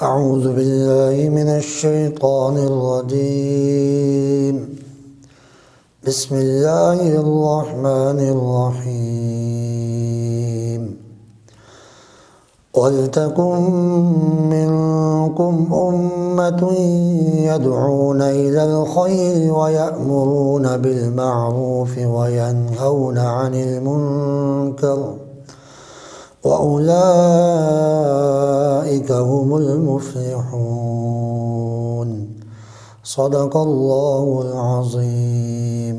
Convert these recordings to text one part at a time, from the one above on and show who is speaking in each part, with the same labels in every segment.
Speaker 1: اعوذ باللہ من الشیطان الرجیم بسم اللہ الرحمن الرحیم وَلْتَكُن مِّنكُمْ أُمَّةٌ يَدْعُونَ إِلَى الْخَيْرِ وَيَأْمُرُونَ بِالْمَعْرُوفِ وَيَنْهَوْنَ عَنِ الْمُنكَرِ وَأُولَئِكَ هُمُ الْمُفْلِحُونَ صدق اللہ العظیم۔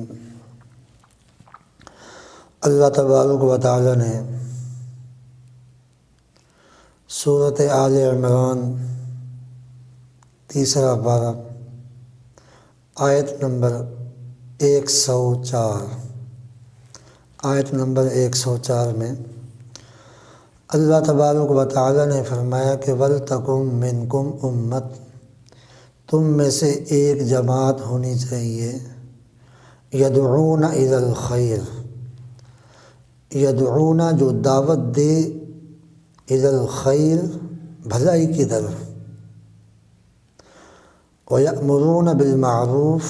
Speaker 1: اللہ تبارک و تعالی نے سورۃ آل عمران تیسرا پارہ آیت نمبر 104 میں اللہ تبارک و تعالی نے فرمایا کہ وَلْتَكُن مِّنكُمْ أُمَّةٌ، تم میں سے ایک جماعت ہونی چاہیے، یدعون الی الخیر، یدعون جو دعوت دے، الی الخیر بھلائی کی طرف، ویأمرون بالمعروف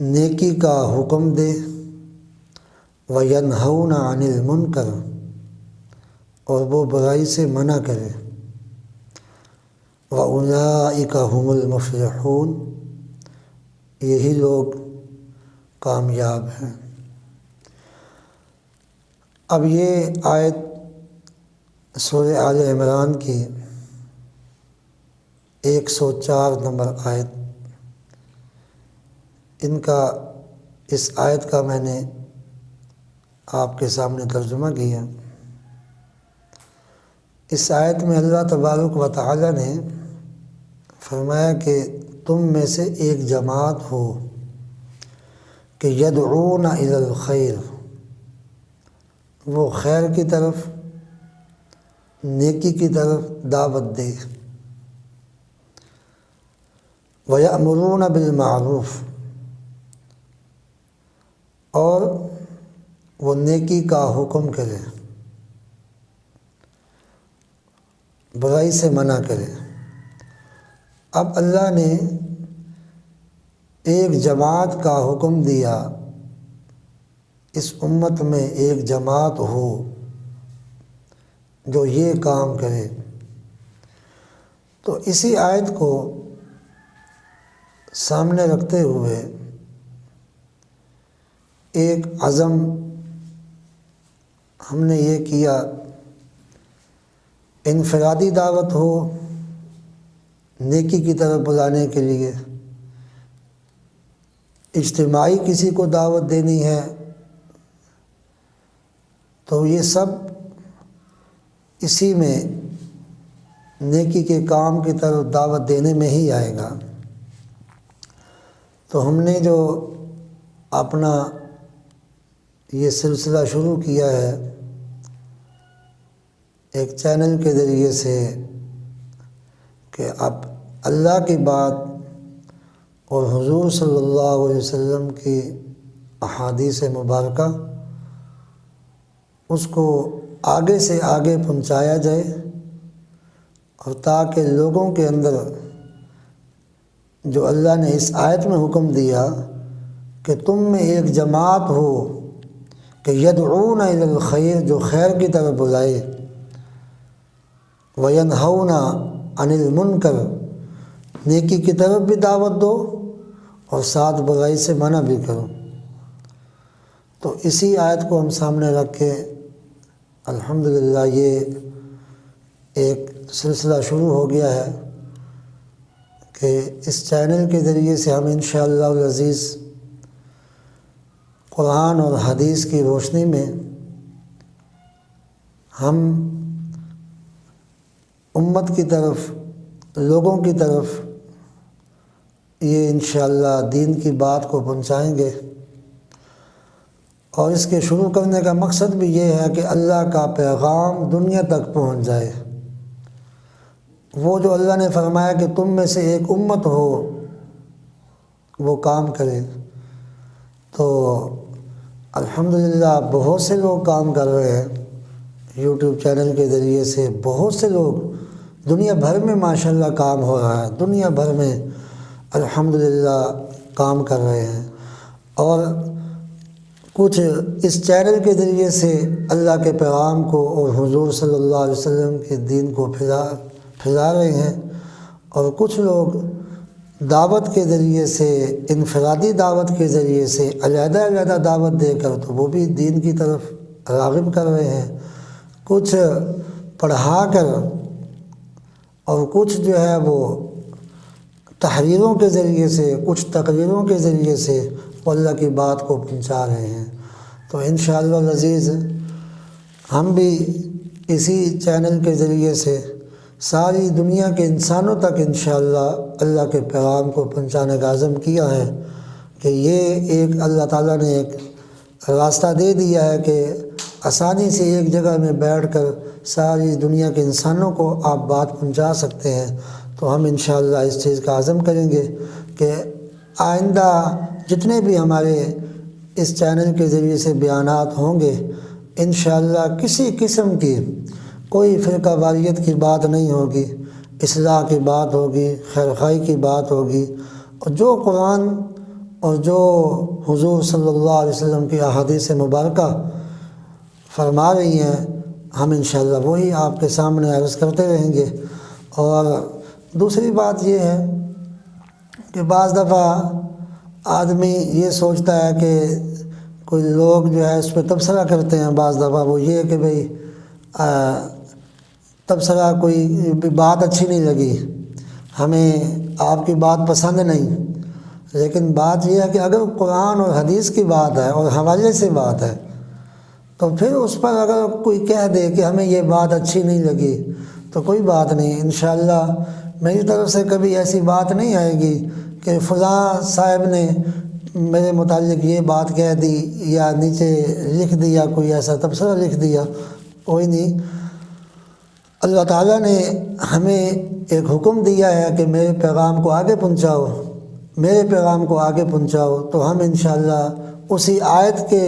Speaker 1: نیکی کا حکم دے، وینہون عن المنکر اور وہ برائی سے منع کرے، وَأُولَئِكَ هُمُ الْمُفْلِحُونَ یہی لوگ کامیاب ہیں۔ اب یہ آیت سورہ آل عمران کی 104 نمبر آیت، اس آیت کا میں نے آپ کے سامنے ترجمہ کیا۔ اس آیت میں اللہ تبارک و تعالی نے فرمایا کہ تم میں سے ایک جماعت ہو کہ یدعون الی الخیر، وہ خیر کی طرف، نیکی کی طرف دعوت دے، ویأمرون بالمعروف اور وہ نیکی کا حکم کرے، برائی سے منع کرے۔ اب اللہ نے ایک جماعت کا حکم دیا، اس امت میں ایک جماعت ہو جو یہ کام کرے، تو اسی آیت کو سامنے رکھتے ہوئے ایک عزم ہم نے یہ کیا، انفرادی دعوت ہو نیکی کی طرف بلانے کے لیے، اجتماعی کسی کو دعوت دینی ہے، تو یہ سب اسی میں نیکی کے کام کی طرف دعوت دینے میں ہی آئے گا۔ تو ہم نے جو اپنا یہ سلسلہ شروع کیا ہے ایک چینل کے ذریعے سے کہ اب اللہ کی بات اور حضور صلی اللہ علیہ وسلم کی احادیث مبارکہ اس کو آگے سے آگے پہنچایا جائے، اور تاکہ لوگوں کے اندر جو اللہ نے اس آیت میں حکم دیا کہ تم میں ایک جماعت ہو کہ یدعون الی الخیر، جو خیر کی طرف بلائے، وینہون عن المنکر نیکی کی طرف بھی دعوت دو اور ساتھ برائی سے منع بھی کرو۔ تو اسی آیت کو ہم سامنے رکھ کے الحمدللہ یہ ایک سلسلہ شروع ہو گیا ہے کہ اس چینل کے ذریعے سے ہم انشاءاللہ العزیز قرآن اور حدیث کی روشنی میں ہم امت کی طرف، لوگوں کی طرف یہ انشاءاللہ دین کی بات کو پہنچائیں گے، اور اس کے شروع کرنے کا مقصد بھی یہ ہے کہ اللہ کا پیغام دنیا تک پہنچ جائے۔ وہ جو اللہ نے فرمایا کہ تم میں سے ایک امت ہو وہ کام کرے، تو الحمدللہ بہت سے لوگ کام کر رہے ہیں، یوٹیوب چینل کے ذریعے سے بہت سے لوگ دنیا بھر میں ماشاءاللہ کام ہو رہا ہے، دنیا بھر میں الحمدللہ کام کر رہے ہیں، اور کچھ اس چینل کے ذریعے سے اللہ کے پیغام کو اور حضور صلی اللہ علیہ وسلم کے دین کو پھیلا رہے ہیں، اور کچھ لوگ دعوت کے ذریعے سے، انفرادی دعوت کے ذریعے سے، علیحدہ دعوت دے کر تو وہ بھی دین کی طرف راغب کر رہے ہیں، کچھ پڑھا کر اور کچھ جو ہے وہ تحریروں کے ذریعے سے، کچھ تقریروں کے ذریعے سے وہ اللہ کی بات کو پہنچا رہے ہیں۔ تو انشاءاللہ العزیز ہم بھی اسی چینل کے ذریعے سے ساری دنیا کے انسانوں تک انشاءاللہ اللہ کے پیغام کو پہنچانے کا عزم کیا ہے، کہ یہ ایک اللہ تعالیٰ نے ایک راستہ دے دیا ہے کہ آسانی سے ایک جگہ میں بیٹھ کر ساری دنیا کے انسانوں کو آپ بات پہنچا سکتے ہیں۔ تو ہم انشاءاللہ اس چیز کا عزم کریں گے کہ آئندہ جتنے بھی ہمارے اس چینل کے ذریعے سے بیانات ہوں گے، انشاءاللہ کسی قسم کی کوئی فرقہ واریت کی بات نہیں ہوگی، اصلاح کی بات ہوگی، خیرخواہی کی بات ہوگی، اور جو قرآن اور جو حضور صلی اللہ علیہ وسلم کی احادیث مبارکہ فرما رہی ہیں، ہم انشاءاللہ وہی آپ کے سامنے عرض کرتے رہیں گے۔ اور دوسری بات یہ ہے کہ بعض دفعہ آدمی یہ سوچتا ہے کہ کوئی لوگ جو ہے اس پہ تبصرہ کرتے ہیں، بعض دفعہ وہ یہ کہ بھئی تبصرہ کوئی بات اچھی نہیں لگی، ہمیں آپ کی بات پسند نہیں، لیکن بات یہ ہے کہ اگر قرآن اور حدیث کی بات ہے اور حوالے سے بات ہے تو پھر اس پر اگر کوئی کہہ دے کہ ہمیں یہ بات اچھی نہیں لگی تو کوئی بات نہیں، انشاءاللہ میری طرف سے کبھی ایسی بات نہیں آئے گی کہ فلاں صاحب نے میرے متعلق یہ بات کہہ دی یا نیچے لکھ دیا، کوئی ایسا تبصرہ لکھ دیا، کوئی نہیں۔ اللہ تعالیٰ نے ہمیں ایک حکم دیا ہے کہ میرے پیغام کو آگے پہنچاؤ، میرے پیغام کو آگے پہنچاؤ، تو ہم انشاءاللہ اسی آیت کے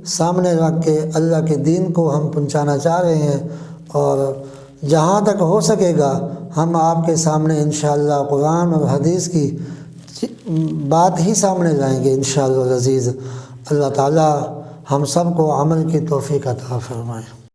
Speaker 1: سامنے رکھ کے اللہ کے دین کو ہم پہنچانا چاہ رہے ہیں، اور جہاں تک ہو سکے گا ہم آپ کے سامنے انشاءاللہ قرآن اور حدیث کی بات ہی سامنے لائیں گے انشاءاللہ العزیز۔ اللہ تعالیٰ ہم سب کو عمل کی توفیق عطا فرمائے۔